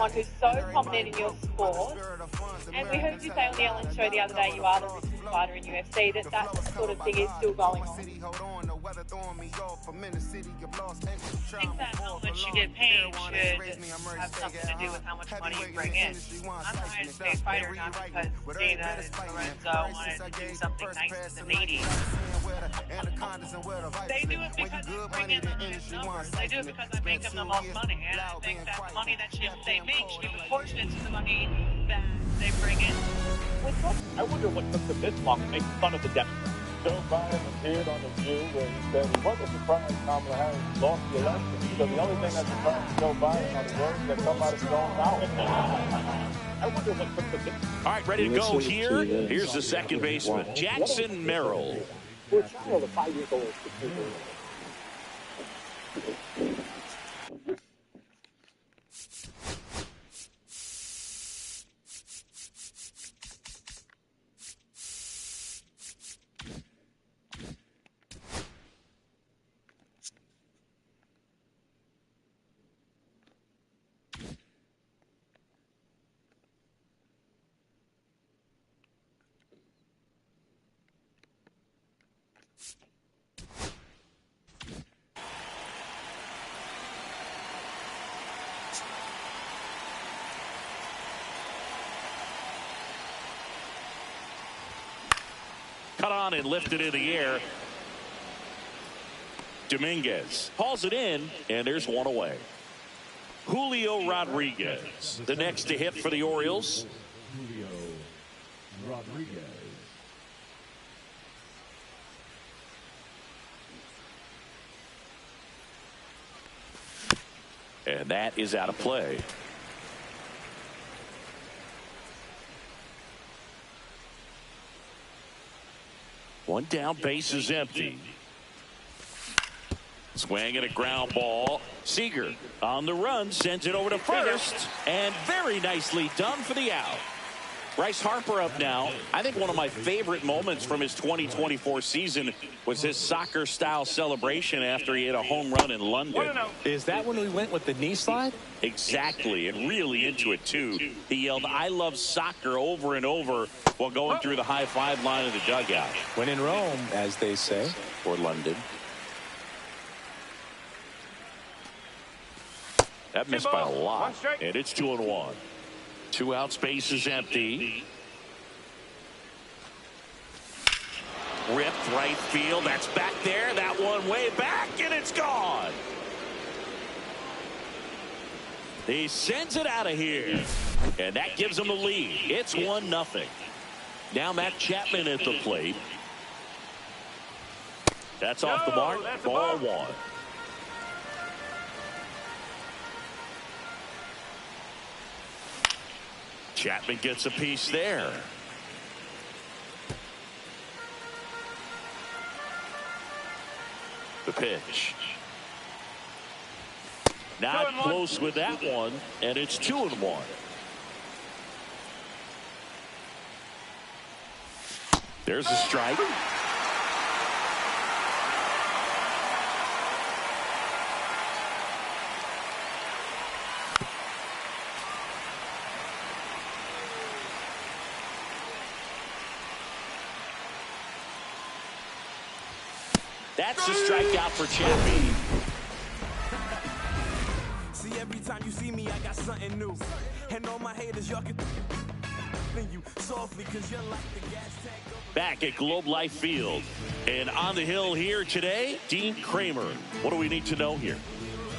someone who's so prominent in your sport, and we heard you say on the Ellen show the other day you are the richest fighter in UFC, that sort of thing is still going on. I think that how much you get paid should have something to do with how much money you bring in. I'm the highest paid fighter not because Dana and Lorenzo wanted to do something nice to the needy. They do it because I bring in the highest numbers. They do it because I make them the most money. And I think that the money that they make should be proportionate to the money that they bring in. I wonder what took them this long to make fun of the Democrats. Joe Biden appeared on The View where he said he wasn't surprised Kamala Harris lost the election because the only thing that surprised Joe Biden are the words that come out of his own mouth. I wonder what took them this long. All right, ready to go here. Here's the second baseman, Jackson Merrill. For a child of 5 years old, Cut on and lifted in the air. Dominguez hauls it in, and there's one away. Julio Rodriguez, the next to hit for the Orioles. Julio Rodriguez. And that is out of play. One down, base is empty. Swinging a ground ball. Seager on the run, sends it over to first, and very nicely done for the out. Bryce Harper up now. I think one of my favorite moments from his 2024 season was his soccer-style celebration after he hit a home run in London. Is that when we went with the knee slide? Exactly, and really into it, too. He yelled, "I love soccer," over and over while going through the high-five line of the dugout. When in Rome, as they say. Or London. That missed by a lot, and it's 2-1. 2 outs, base is empty. Ripped right field. That's back there. That one way back, and it's gone. He sends it out of here, and that gives him the lead. It's 1-0. Now Matt Chapman at the plate. That's off the mark. Ball 1. Chapman gets a piece there. The pitch. Not close with that one, and it's 2-1. There's a strike. That's a strikeout for Chappie. See, every time you see me, I got something new. And all my haters, y'all can you softly because you're like the gas tank. Back at Globe Life Field. And on the hill here today, Dean Kramer. What do we need to know here?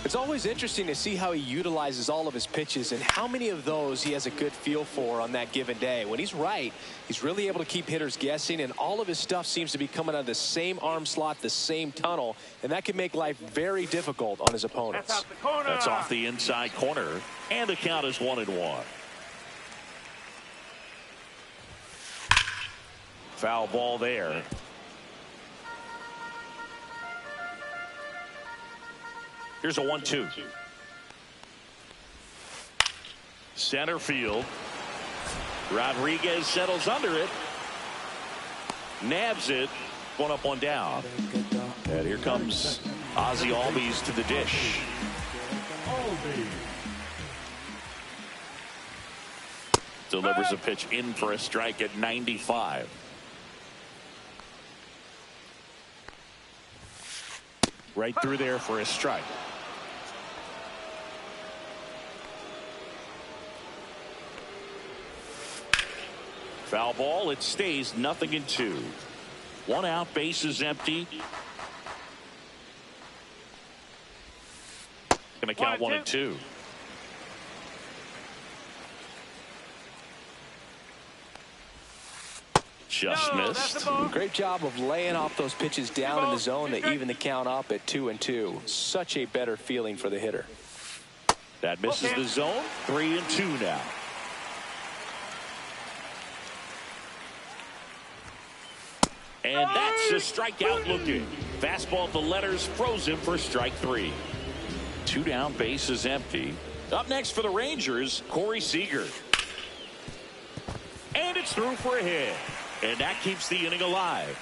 It's always interesting to see how he utilizes all of his pitches and how many of those he has a good feel for on that given day. When he's right, he's really able to keep hitters guessing, and all of his stuff seems to be coming out of the same arm slot, the same tunnel, and that can make life very difficult on his opponents. That's off the corner. That's off the inside corner, and the count is 1-1. Foul ball there. Here's a 1-2. Center field. Rodriguez settles under it. Nabs it. 1 up, 1 down. And here comes Ozzie Albies to the dish. delivers a pitch in for a strike at 95. Right through there for a strike. Foul ball. It stays 0-2. 1 out, bases empty. Going to count 1-2. Just missed. Great job of laying off those pitches down in the zone to even the count up at 2-2. Such a better feeling for the hitter. That misses the zone. 3-2 now. And that's a strikeout looking. Fastball at the letters, frozen for strike 3. 2 down, bases empty. Up next for the Rangers, Corey Seager. And it's through for a hit. And that keeps the inning alive.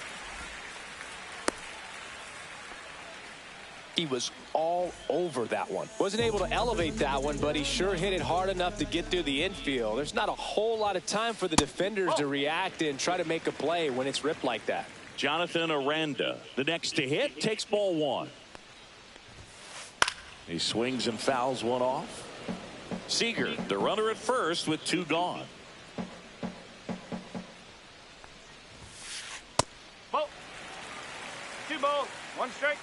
He was all over that one. Wasn't able to elevate that one, but he sure hit it hard enough to get through the infield. There's not a whole lot of time for the defenders to react and try to make a play when it's ripped like that. Jonathan Aranda, the next to hit, takes ball 1. He swings and fouls one off. Seager, the runner at first with 2 gone. Ball. 2 balls, 1 strike.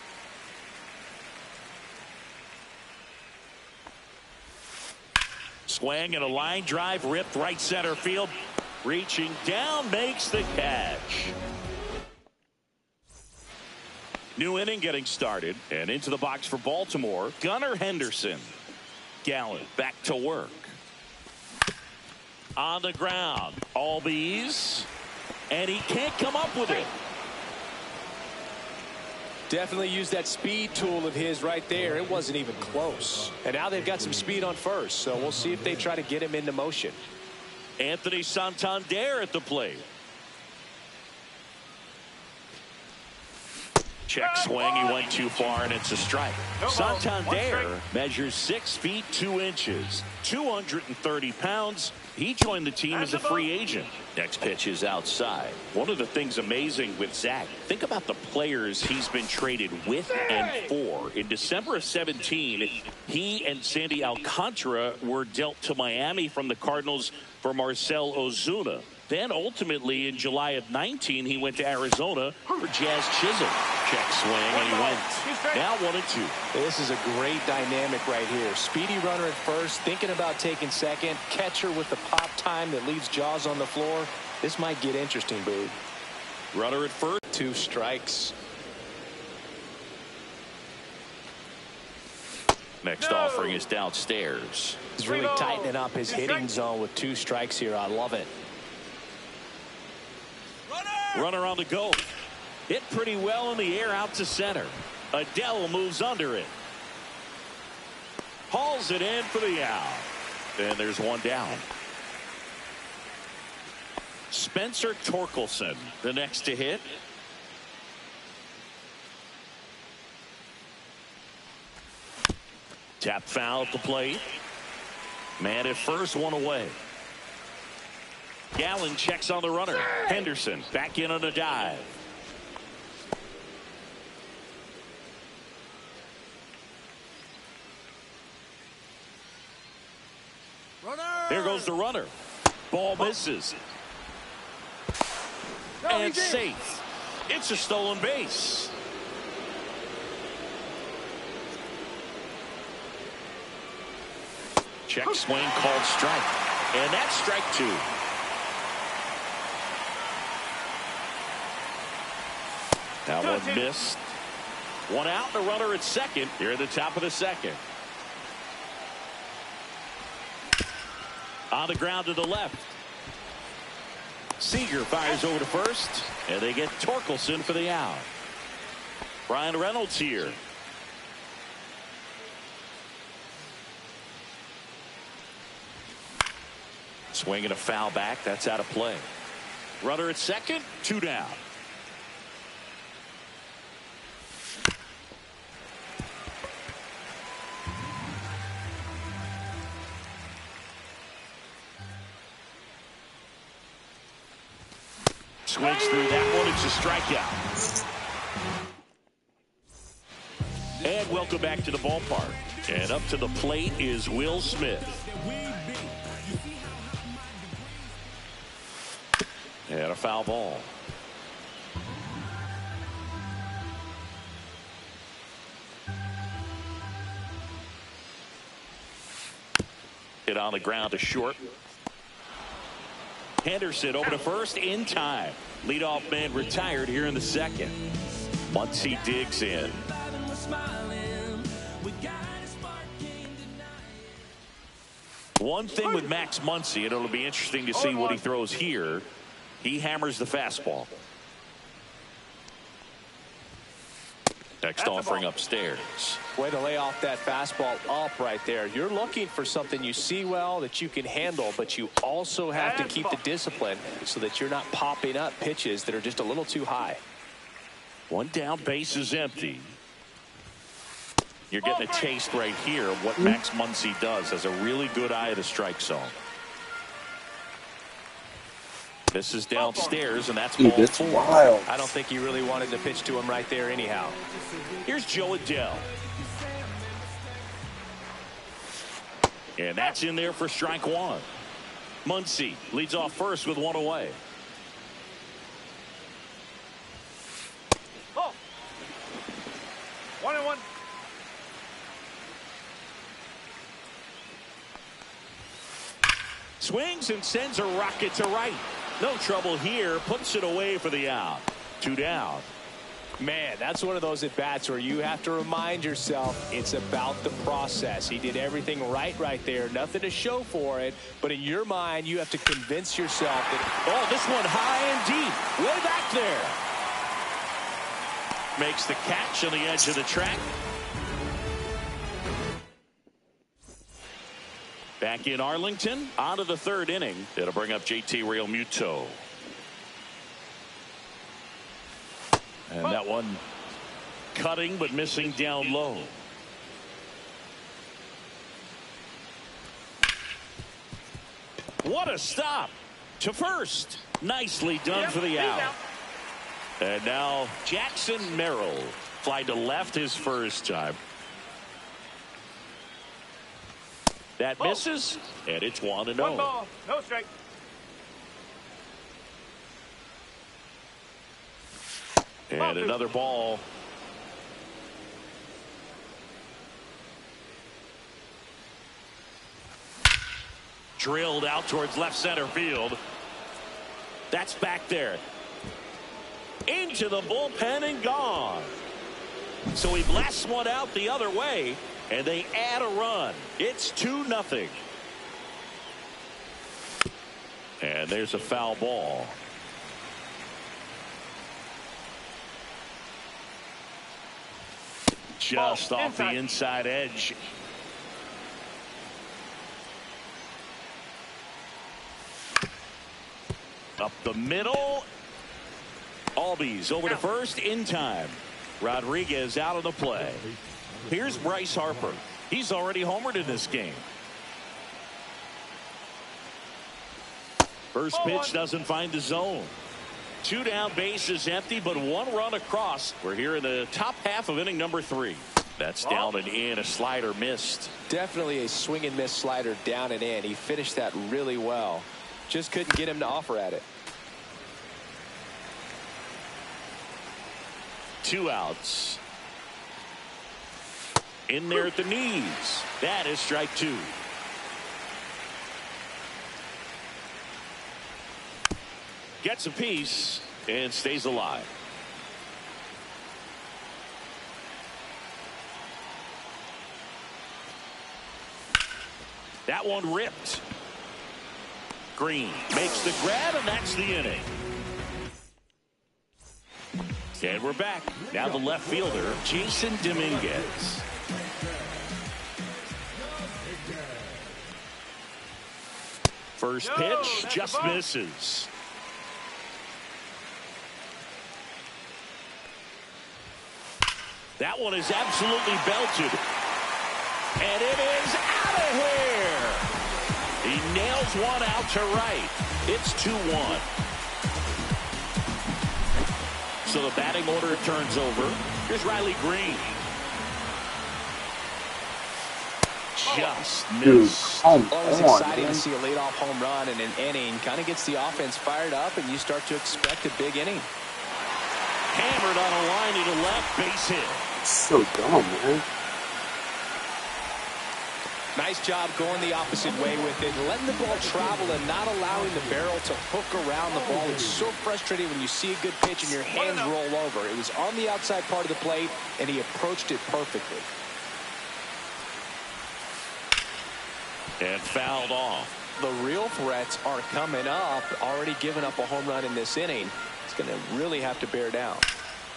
Swing and a line drive ripped right center field. Reaching down, makes the catch. New inning getting started, and into the box for Baltimore, Gunnar Henderson. Gallen back to work. On the ground, all these, and he can't come up with it. Definitely used that speed tool of his right there. It wasn't even close. And now they've got some speed on first, so we'll see if they try to get him into motion. Anthony Santander at the plate. Check swing. He went too far, and it's a strike. Santander measures 6 feet 2 inches, 230 pounds. He joined the team as a free agent. Next pitch is outside. One of the things amazing with Zach, think about the players he's been traded with and for. In December of 17, he and Sandy Alcantara were dealt to Miami from the Cardinals for Marcell Ozuna. Then ultimately in July of 19, he went to Arizona for Jazz Chisholm. Check swing, and he went. Now 1-2. This is a great dynamic right here. Speedy runner at first, thinking about taking second. Catcher with the pop time that leaves Jaws on the floor. This might get interesting, Boog. Runner at first. 2 strikes. Next offering is downstairs. He's really tightening up his hitting zone with 2 strikes here. I love it. Runner on the go. Hit pretty well in the air out to center. Adele moves under it. Hauls it in for the out. And there's 1 down. Spencer Torkelson, the next to hit. Tap foul at the plate. Man at first, 1 away. Gallen checks on the runner. Henderson back in on a dive. There goes the runner. Ball misses. And safe. It's a stolen base. Check swing called strike. And that's strike 2. That one missed. 1 out, and a runner at second here at the top of the second. On the ground to the left. Seager fires over to first, and they get Torkelson for the out. Brian Reynolds here. Swinging a foul back. That's out of play. Runner at second, 2 down. swings through that one. It's a strikeout. And welcome back to the ballpark. And up to the plate is Will Smith. And a foul ball. Hit on the ground to short. Henderson over to first in time. Leadoff man retired here in the second. Muncy digs in. One thing with Max Muncy, and it'll be interesting to see what he throws here. He hammers the fastball. Next offering upstairs. Way to lay off that fastball up right there. You're looking for something you see well that you can handle, but you also have to keep the discipline so that you're not popping up pitches that are just a little too high. One down, base is empty. You're getting a taste right here of what Max Muncy does. Has a really good eye of the strike zone. This is downstairs, and that's ball four. Wild. I don't think he really wanted to pitch to him right there anyhow. Here's Joe Adell. And that's in there for strike one. Muncy leads off first with one away. Oh. 1-1. Swings and sends a rocket to right. No trouble here. Puts it away for the out. 2 down. Man, that's one of those at-bats where you have to remind yourself it's about the process. He did everything right there. Nothing to show for it. But in your mind, you have to convince yourself that, oh, this one high and deep. Way back there. Makes the catch on the edge of the track. Back in Arlington, on to the third inning. It'll bring up JT Realmuto. And that one cutting but missing down low. What a stop to first. Nicely done for the out. And now Jackson Merrill fly to left his first time. That misses, and it's 1-0. 1 ball, no strike. And another ball. Drilled out towards left center field. That's back there. Into the bullpen and gone. So he blasts one out the other way. And they add a run. It's 2-0. And there's a foul ball. Just off the inside edge. Up the middle. Albies over to first in time. Rodriguez out of the play. Here's Bryce Harper. He's already homered in this game. First pitch doesn't find the zone. 2 down, base is empty, but 1 run across. We're here in the top half of inning number 3. That's down and in. A slider missed. Definitely a swing and miss slider down and in. He finished that really well. Just couldn't get him to offer at it. 2 outs. In there at the knees. That is strike 2. Gets a piece and stays alive. That one ripped. Green makes the grab, and that's the inning. And we're back. Now the left fielder, Jason Dominguez. First pitch just misses. That one is absolutely belted. And it is out of here. He nails one out to right. It's 2-1. So the batting order turns over. Here's Riley Green. Just missed. Always exciting to see a leadoff home run in an inning. Kind of gets the offense fired up, and you start to expect a big inning. Hammered on a line to the left, base hit. So dumb, man. Nice job going the opposite way with it, letting the ball travel and not allowing the barrel to hook around the ball. It's so frustrating when you see a good pitch and your hands roll over. It was on the outside part of the plate, and he approached it perfectly. And fouled off. The real threats are coming up. Already giving up a home run in this inning. It's going to really have to bear down.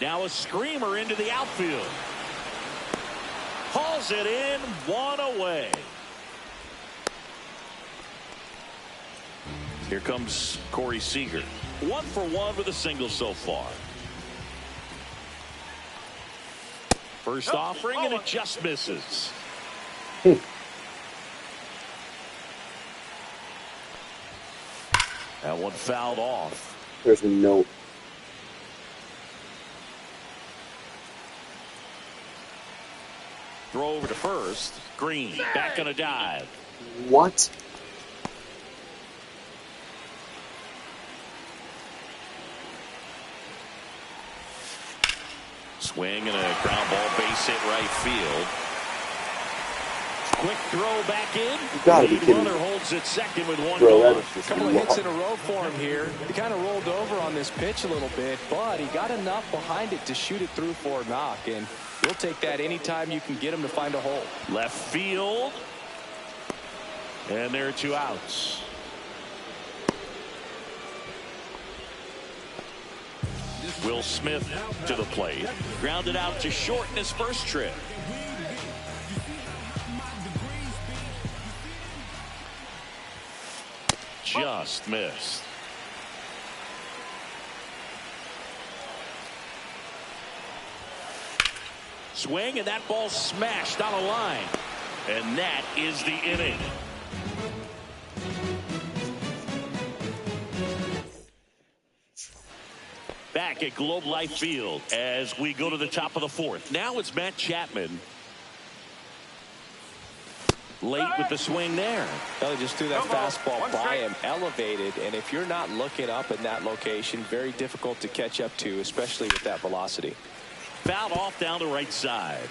Now a screamer into the outfield. Hauls it in, one away. Here comes Corey Seager. 1 for 1 with a single so far. First offering, and it just misses. That one fouled off. There's a note. Throw over to first. Green back on a dive. What? Swing and a ground ball, base hit right field. Quick throw back in. You gotta be kidding me. Runner holds it second with one Bro, that gone. is just A couple of hits in a row for him here. He kind of rolled over on this pitch a little bit, but he got enough behind it to shoot it through for a knock, and you'll take that anytime you can get him to find a hole. Left field. And there are 2 outs. Will Smith to the plate. Grounded out to short in his first trip. Just missed. Swing, and that ball smashed on a line. And that is the inning. Back at Globe Life Field as we go to the top of the 4th. Now it's Matt Chapman. Late with the swing there. Well, he just threw that fastball by him, elevated, and if you're not looking up in that location, very difficult to catch up to, especially with that velocity. Fouled off down the right side.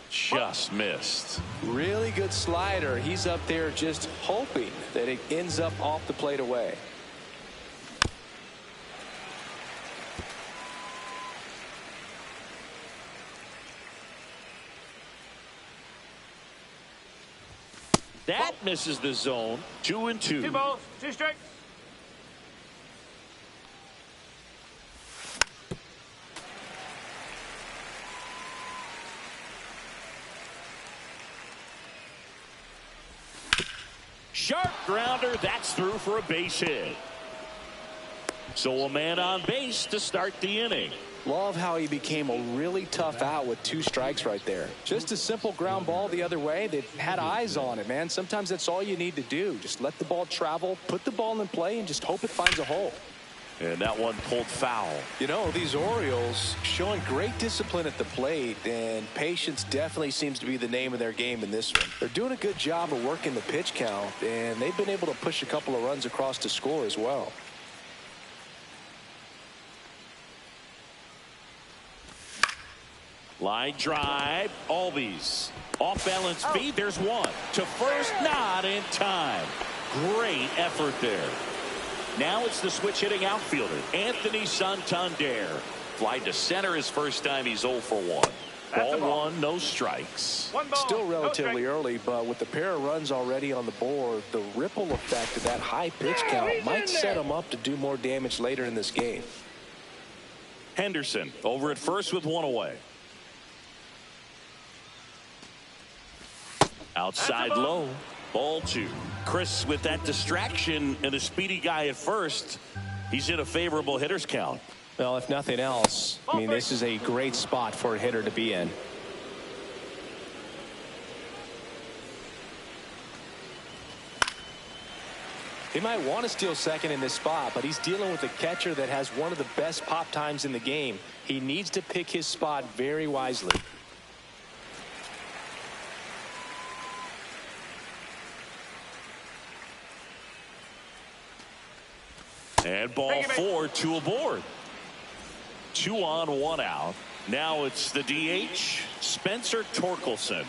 Just missed. Really good slider. He's up there just hoping that it ends up off the plate away. That misses the zone. 2-2. 2 balls, 2 strikes. Sharp grounder. That's through for a base hit. So a man on base to start the inning. Love how he became a really tough out with 2 strikes right there. Just a simple ground ball the other way that had eyes on it, man. Sometimes that's all you need to do. Just let the ball travel, put the ball in play, and just hope it finds a hole. And that one pulled foul. You know, these Orioles showing great discipline at the plate, and patience definitely seems to be the name of their game in this one. They're doing a good job of working the pitch count, and they've been able to push a couple of runs across to score as well. Line drive. Albies. Off balance feed. There's one. To first. Not in time. Great effort there. Now it's the switch hitting outfielder, Anthony Santander. Fly to center his first time. He's 0 for 1. Ball 1, no strikes. Still relatively early, but with the pair of runs already on the board, the ripple effect of that high pitch count might set him up to do more damage later in this game. Henderson over at first with 1 away. Outside low. Ball 2. Chris with that distraction and a speedy guy at first. He's in a favorable hitter's count. Well, if nothing else, I mean, this is a great spot for a hitter to be in. He might want to steal second in this spot, but he's dealing with a catcher that has one of the best pop times in the game. He needs to pick his spot very wisely. And ball 4, 2 aboard. 2 on, 1 out. Now it's the DH, Spencer Torkelson.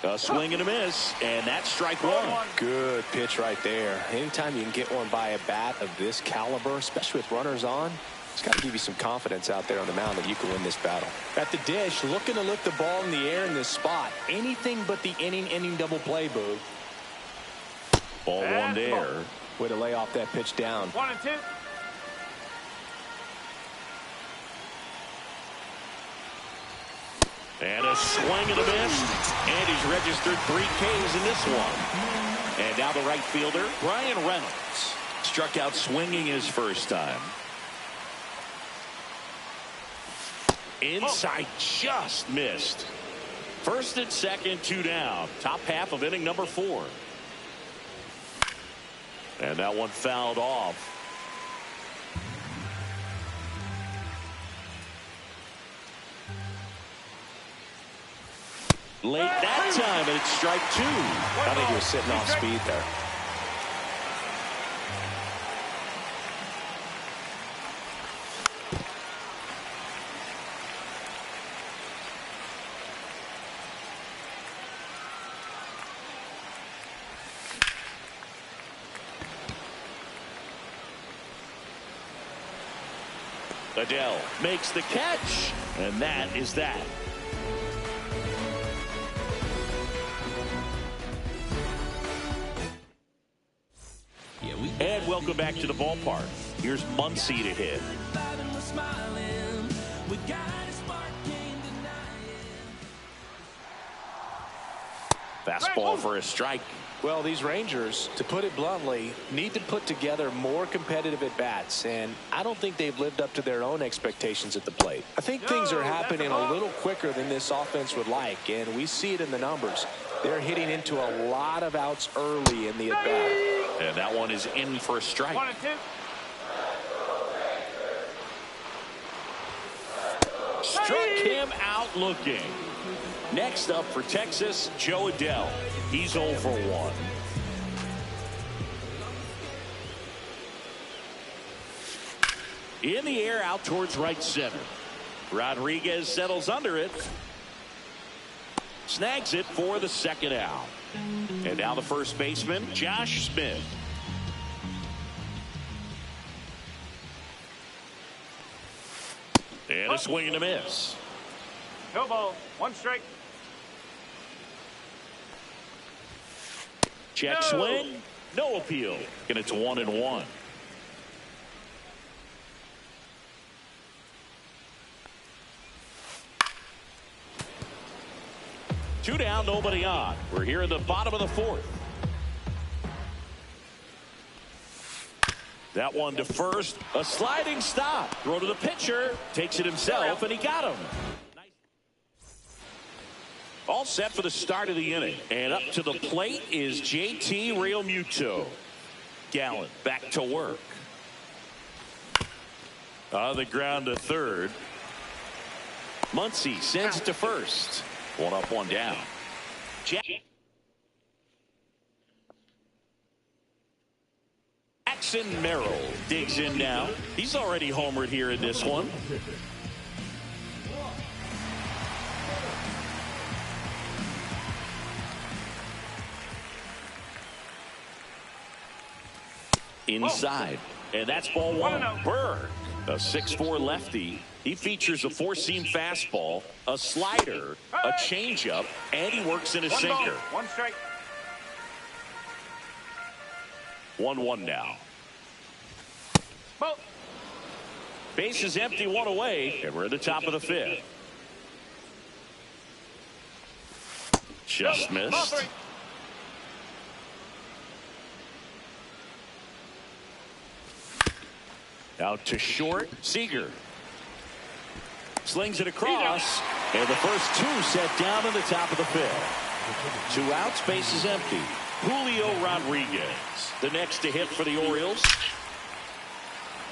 A swing and a miss, and that's strike 1. Good pitch right there. Anytime you can get one by a bat of this caliber, especially with runners on, it's got to give you some confidence out there on the mound that you can win this battle. At the dish, looking to lift the ball in the air in this spot. Anything but the inning double play, Boo. Ball 1 there. Way to lay off that pitch down. 1 and 2. And a swing and a miss. And he's registered 3 Ks in this one. And now the right fielder, Brian Reynolds. Struck out swinging his first time. Inside, just missed. First and second, 2 down. Top half of inning number 4. And that one fouled off. Late that time, and it's strike 2. I think he was sitting off speed there. Adele makes the catch, and that is that. And welcome back to the ballpark. Here's Muncy to hit. Fastball for a strike. Well, these Rangers, to put it bluntly, need to put together more competitive at-bats, and I don't think they've lived up to their own expectations at the plate. I think things are happening a little quicker than this offense would like, and we see it in the numbers. They're hitting into a lot of outs early in the at-bat. And that one is in for a strike. 1 and 2. Struck him out looking. Next up for Texas, Joe Adele. He's 0 for 1. In the air, out towards right center. Rodriguez settles under it. Snags it for the second out. And now the first baseman, Josh Smith. And a swing and a miss. No ball. 1 strike. Check swing. No appeal. And it's 1-1. Two down, nobody on. We're here in the bottom of the 4th. That one to first. A sliding stop. Throw to the pitcher. Takes it himself, and he got him. All set for the start of the inning. And up to the plate is JT Realmuto. Gallen back to work. On the ground to third. Muncy sends it to first. 1 up, 1 down. Jackson Merrill digs in now. He's already homered here in this one. Inside. And that's ball 1. Berg, a 6'4" lefty. He features a 4-seam fastball, a slider, a changeup, and he works in a sinker. 1 strike. 1-1 now. Base is empty, 1 away, and we're at the top of the 5th. Just missed. Out to short, Seager. Slings it across, and the first 2 set down in the top of the 5th. 2 outs, base is empty. Julio Rodriguez, the next to hit for the Orioles.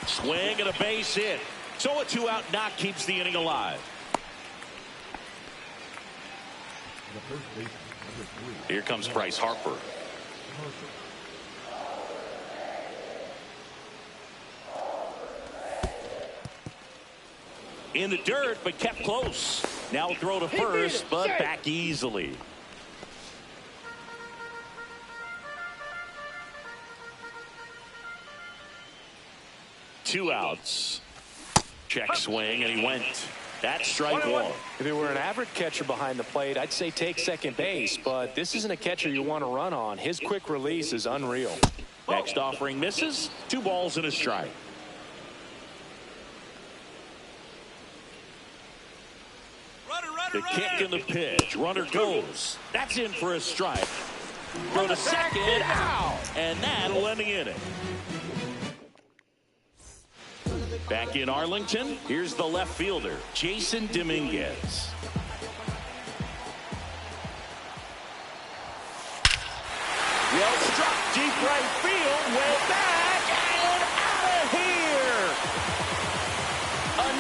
Swing and a base hit. So a 2-out knock keeps the inning alive. Here comes Bryce Harper. In the dirt, but kept close. Now throw to first, but back easily. Two outs. Check swing, and he went. That's strike one. If it were an average catcher behind the plate, I'd say take second base, but this isn't a catcher you want to run on. His quick release is unreal. Next offering misses. 2 balls and a strike. The kick and the pitch. Runner goes. That's in for a strike. Throw to second. Out. And that'll end the inning. Back in Arlington, here's the left fielder, Jason Dominguez. Well struck, deep right field, way back, and out of here.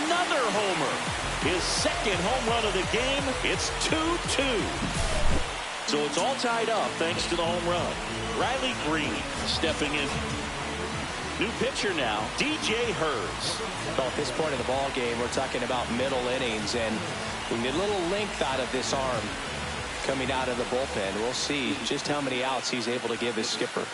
Another homer. His second home run of the game. It's 2-2. So it's all tied up thanks to the home run. Riley Green stepping in. New pitcher now, DJ Hurts. Well, at this point in the ball game, we're talking about middle innings, and we need a little length out of this arm coming out of the bullpen. We'll see just how many outs he's able to give his skipper.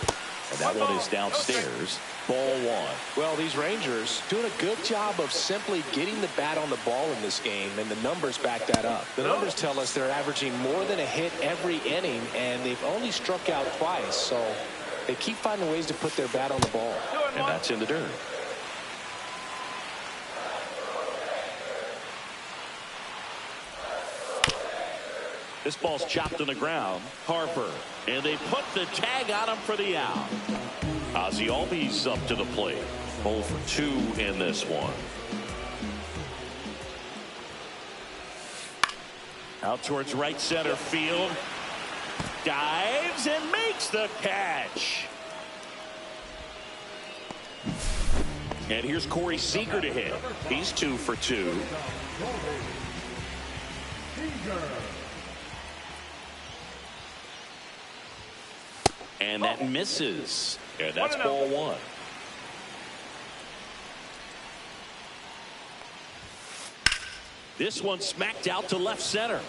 And that one is downstairs. Ball one. Well, these Rangers doing a good job of simply getting the bat on the ball in this game, and the numbers back that up. The numbers tell us they're averaging more than a hit every inning, and they've only struck out twice, so they keep finding ways to put their bat on the ball. And that's in the dirt. This ball's chopped on the ground. Harper. And they put the tag on him for the out. Ozzie Albies up to the plate. 0 for 2 in this one. Out towards right center field. Dives and makes the catch. And here's Corey Seager to hit. He's 2 for 2. And that misses. And that's ball one. This one smacked out to left center.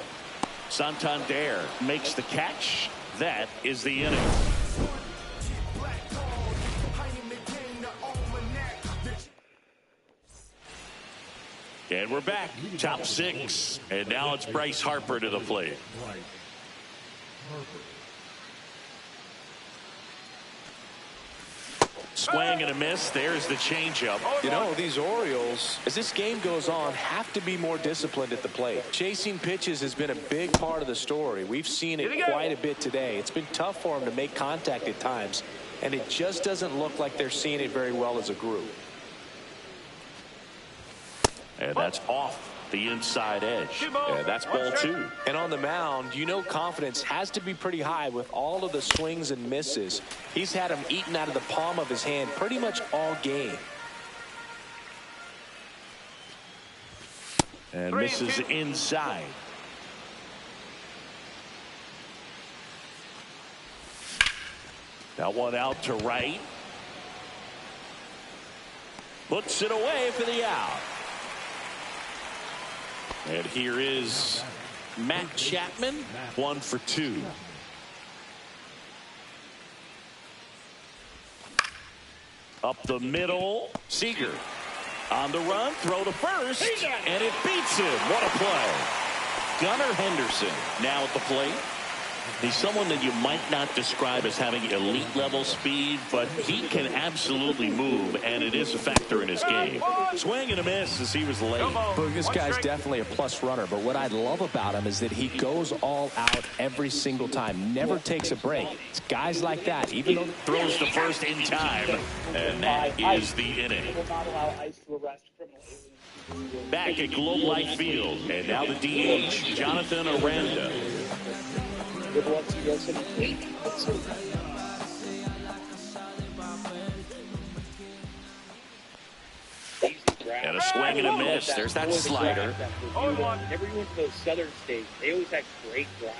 Santander makes the catch. That is the inning. And we're back. Top 6. And now it's Bryce Harper to the plate. Swing and a miss. There's the changeup. You know, these Orioles, as this game goes on, have to be more disciplined at the plate. Chasing pitches has been a big part of the story. We've seen it quite a bit today. It's been tough for them to make contact at times, and it just doesn't look like they're seeing it very well as a group. And that's off the inside edge. And that's ball 2. And on the mound, you know, confidence has to be pretty high with all of the swings and misses. He's had them eaten out of the palm of his hand pretty much all game. And misses inside. That one out to right. Puts it away for the out. And here is Matt Chapman, 1 for 2. Up the middle, Seager on the run, throw to first, and it beats him. What a play. Gunnar Henderson now at the plate. He's someone that you might not describe as having elite level speed, but he can absolutely move, and it is a factor in his game. Swing and a miss as he was late. This guy's definitely a plus runner, but what I love about him is that he goes all out every single time, never takes a break. It's guys like that, even though throws the first in time, and that is the inning. Back at Globe Life Field, and now the DH, Jonathan Aranda. Good luck to you guys. And a swing and a miss. There's that slider. Whenever you went to those southern states, they always had great grass.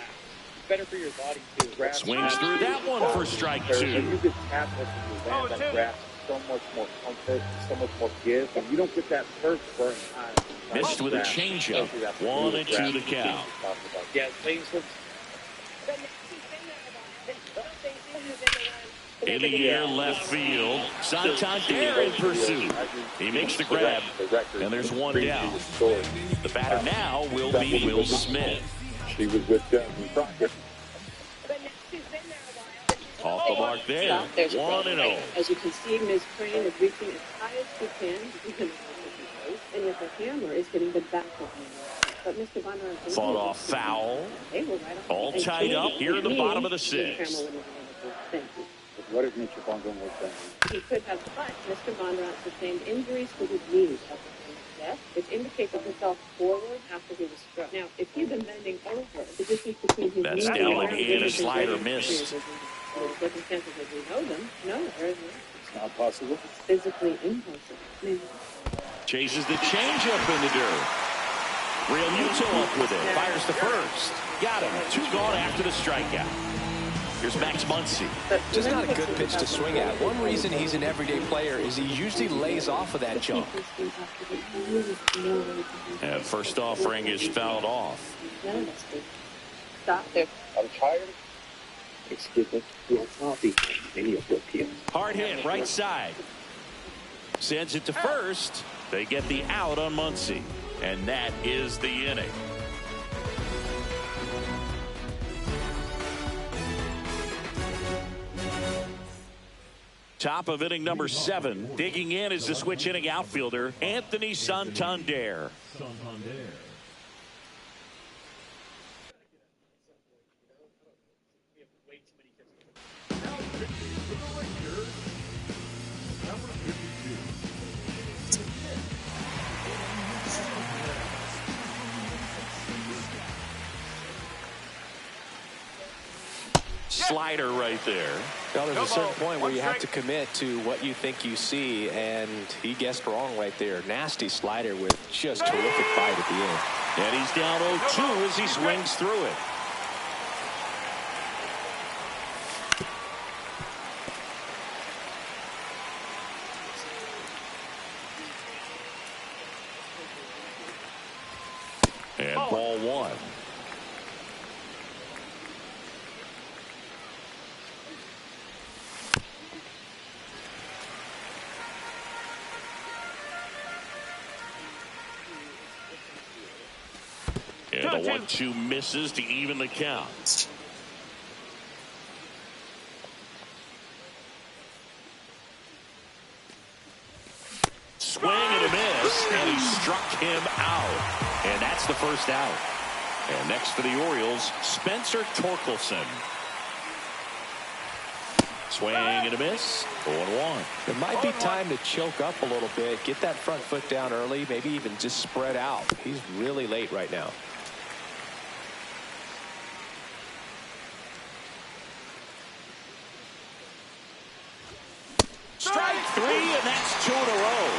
It's better for your body too. Grass Swings through that one for strike 2. You could tap into your land on grass. So much more comfort, so much more give, and you don't get that first burn time. Missed with a changeup. 1-2 the count. Yeah, things look. In the air left field, Santander in pursuit. He makes the grab, and there's one down. The batter now will be Will Smith. She was with Jasmine Crockett. Off the mark there, 1-0. As you can see, Ms. Crane is reaching as high as she can, even and yet the hammer is hitting the back of him. But Mr. Bonner Fought off foul. All tied up here in the bottom of the 6th. What did Mitchell Bonner was saying? He could have, but Mr. Bonner sustained injuries to his knees at the time of death, which indicates that he fell forward after he was struck. Now, if he'd been bending over, the distance between his knees and down and a slider missed. The circumstances as we know them, no, there is not. It's not possible. It's physically impossible. Maybe. Chases the changeup in the dirt. Real Muto up with it. Fires the first. Got him. 2 gone after the strikeout. Here's Max Muncy. Just not a good pitch to swing at. One reason he's an everyday player is he usually lays off of that jump. And first offering is fouled off. Stop there. I'm tired. Excuse me. Will not be any of your peers. Hard hit right side. Sends it to first. They get the out on Muncy. And that is the inning. Top of inning number 7. Digging in is the switch inning outfielder, Anthony Santander. Slider right there. Well, there's a certain point where you have to commit to what you think you see, and he guessed wrong right there. Nasty slider with just terrific bite at the end. And he's down 0-2 as he swings through it. And ball 1. And the 1-2 misses to even the count. Swing and a miss, and he struck him out. And that's the first out. And next for the Orioles, Spencer Torkelson. Swing and a miss, 0-1. It might be time to choke up a little bit, get that front foot down early, maybe even just spread out. He's really late right now. Strike 3, and that's 2 in a row.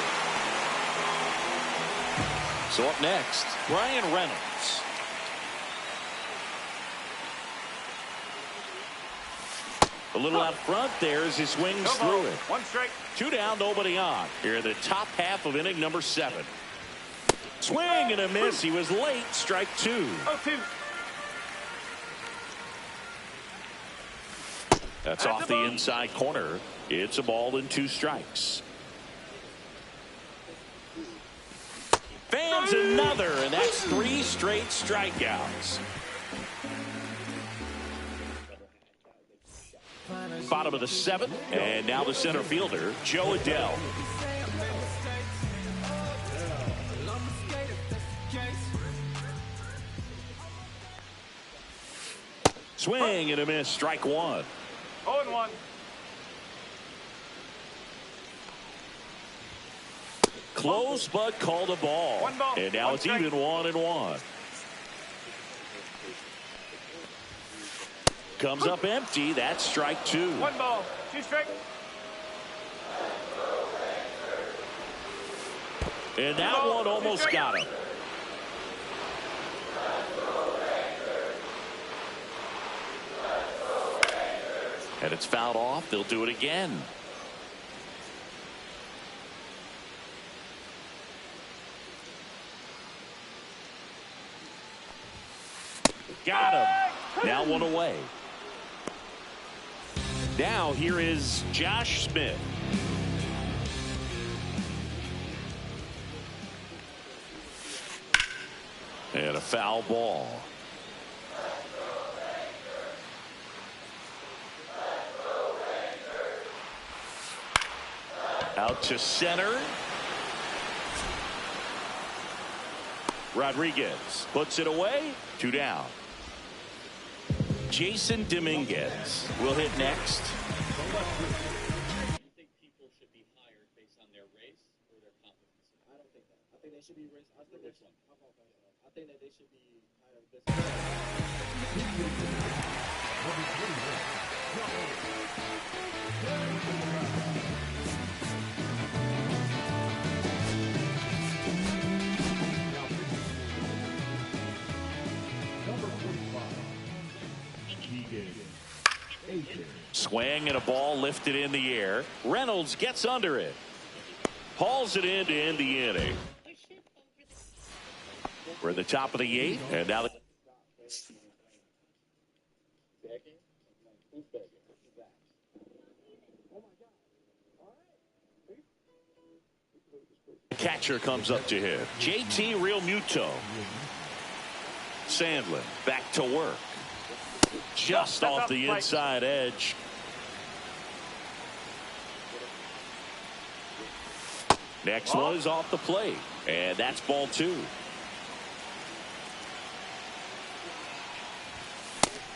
So up next, Brian Reynolds. A little out front there as he swings through it. 1 strike. 2 down, nobody on. Here in the top half of inning number 7. Swing and a miss. He was late. Strike 2. 0-2. That's off the inside corner. It's a ball and 2 strikes. Fans another, and that's 3 straight strikeouts. Bottom of the 7th, and now the center fielder, Joe Adell. Swing and a miss, strike 1. 0-1. Close, but called a ball. And now it's even 1-1. comes up empty. That's strike two. 1 ball, 2 strikes. And that one almost got him. And it's fouled off. They'll do it again. Got him. Now one away. Now here is Josh Smith. And a foul ball. Out to center. Rodriguez puts it away. 2 down. Jason Dominguez will hit next. Do you think people should be hired based on their race or their competency? I don't think that. I think they should be race. I think this one. I think that they should be hired based on Swing and a ball lifted in the air. Reynolds gets under it. Hauls it in to end the inning. We're at the top of the 8th, and now the catcher comes up to him. JT Realmuto. Sandlin back to work. Just off the inside edge. Next one is off the plate, and that's ball 2.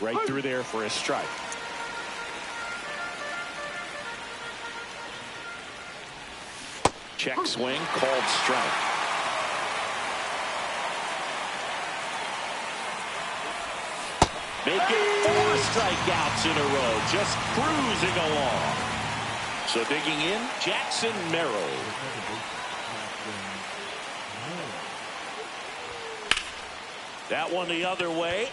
Right through there for a strike. Check swing, called strike. Making 4 strikeouts in a row, just cruising along. So digging in, Jackson Merrill. That one the other way.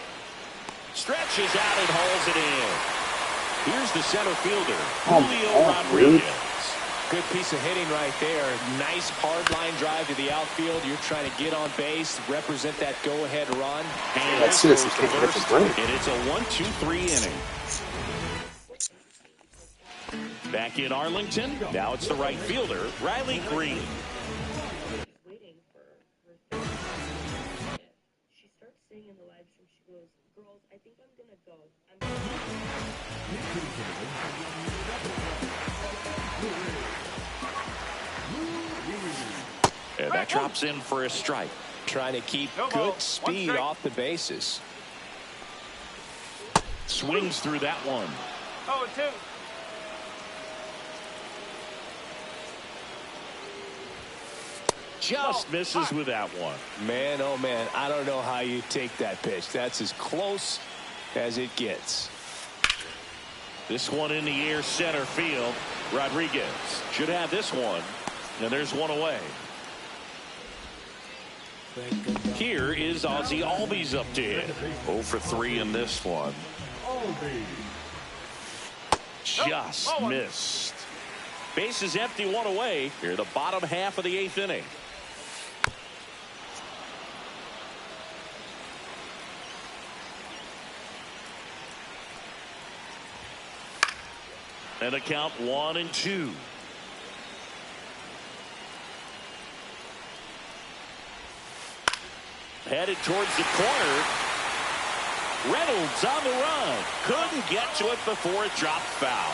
Stretches out and hauls it in. Here's the center fielder, Julio Rodriguez. Good piece of hitting right there. Nice hard line drive to the outfield. You're trying to get on base, represent that go-ahead run. And That's it. and it's a 1-2-3 inning. Back in Arlington. Now it's the right fielder, Riley Green. Waiting for her. She starts saying in the live stream, she goes, "Girls, I think I'm gonna go. And that drops in for a strike. Trying to keep good speed off the bases. Swings through that one. 0-2. Just misses with that one. Man, oh man, I don't know how you take that pitch. That's as close as it gets. This one in the air, center field. Rodriguez should have this one. And there's one away. Here is Ozzie Albies up to hit. 0 for 3 in this one. Just missed. Base is empty, one away. Here, the bottom half of the 8th inning. And a count 1-2. Headed towards the corner. Reynolds on the run. Couldn't get to it before it dropped foul.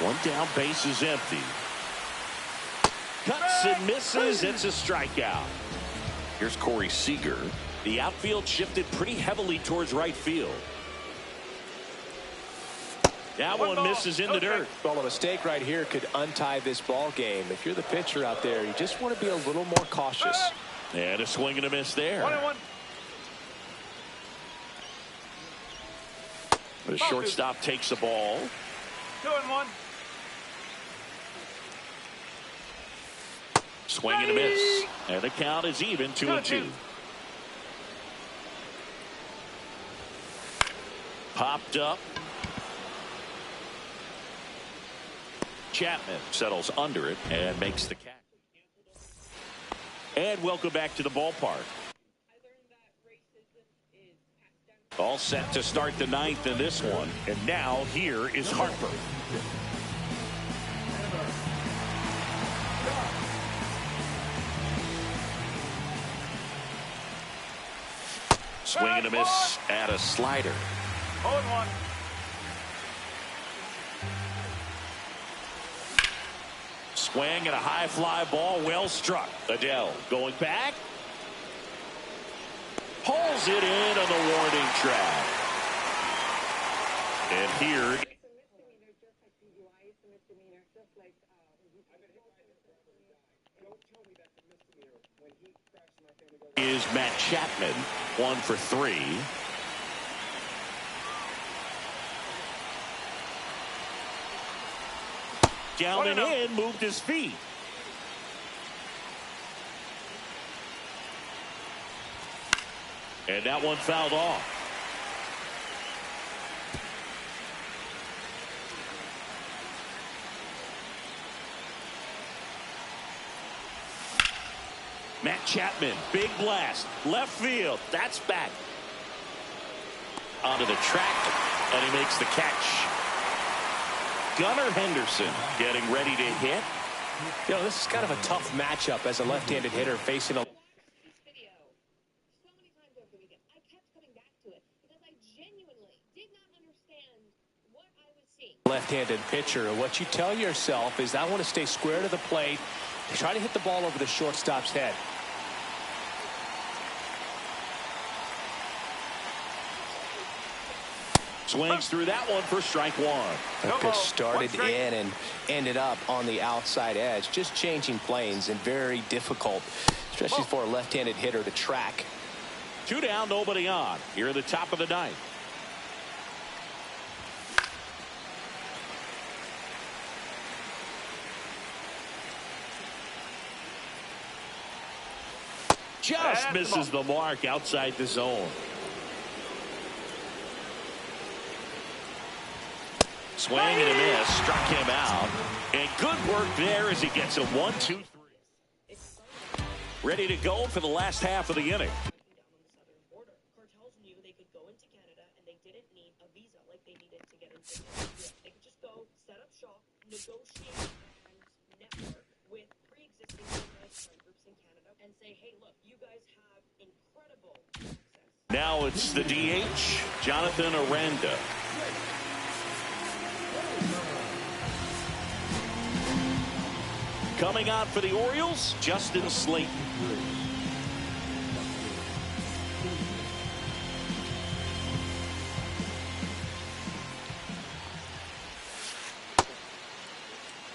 One down, base is empty. Cuts and misses. It's a strikeout. Here's Corey Seager. The outfield shifted pretty heavily towards right field. That one misses in the dirt. Well, a mistake right here could untie this ball game. If you're the pitcher out there, you just want to be a little more cautious. And a swing and a miss there. 1-1. The shortstop takes the ball. 2-1. Swing and a miss. And the count is even, 2-2. Popped up. Chapman settles under it and makes the catch. And welcome back to the ballpark. All set to start the ninth in this one. And now here is Harper. Swing and a miss at a slider. 0-1. Swing and a high fly ball, well struck. Adele going back. Pulls it in on the warning track. And here is Matt Chapman, 1 for 3. Down and in, moved his feet. And that one fouled off. Matt Chapman, big blast, left field. That's back. Onto the track, and he makes the catch. Gunnar Henderson getting ready to hit. You know, this is kind of a tough matchup as a left-handed hitter facing a left-handed pitcher. What you tell yourself is, I want to stay square to the plate, try to hit the ball over the shortstop's head. Swings through that one for strike one. Hooker started in and ended up on the outside edge, just changing planes, and very difficult, especially for a left-handed hitter, to track. 2 down, nobody on. Here at the top of the ninth. Just misses the mark outside the zone. Swing and a miss, struck him out. And good work there as he gets a 1-2-3. Ready to go for the last half of the inning. Cartels knew they could go into Canada and they didn't need a visa like they needed to get into Canada. They could just go, set up shop, negotiate, and network with pre-existing organized crime groups in Canada and say, hey, look, you guys have incredible access. Now it's the DH, Jonathan Aranda. Coming out for the Orioles, Justin Slayton.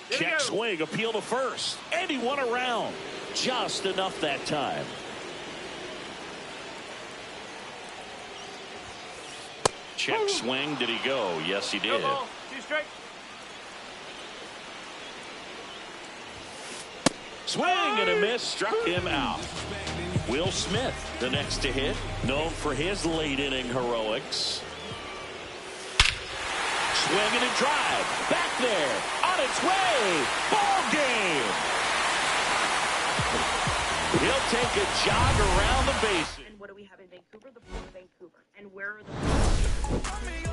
Check swing, appeal to first, and he won around. Just enough that time. Check swing, did he go? Yes, he did. 2 strike. Swing and a miss, struck him out. Will Smith, the next to hit, known for his late inning heroics. Swing and a drive, back there, on its way, ball game. He'll take a jog around the bases. And what do we have in Vancouver? The Port of Vancouver. And where are the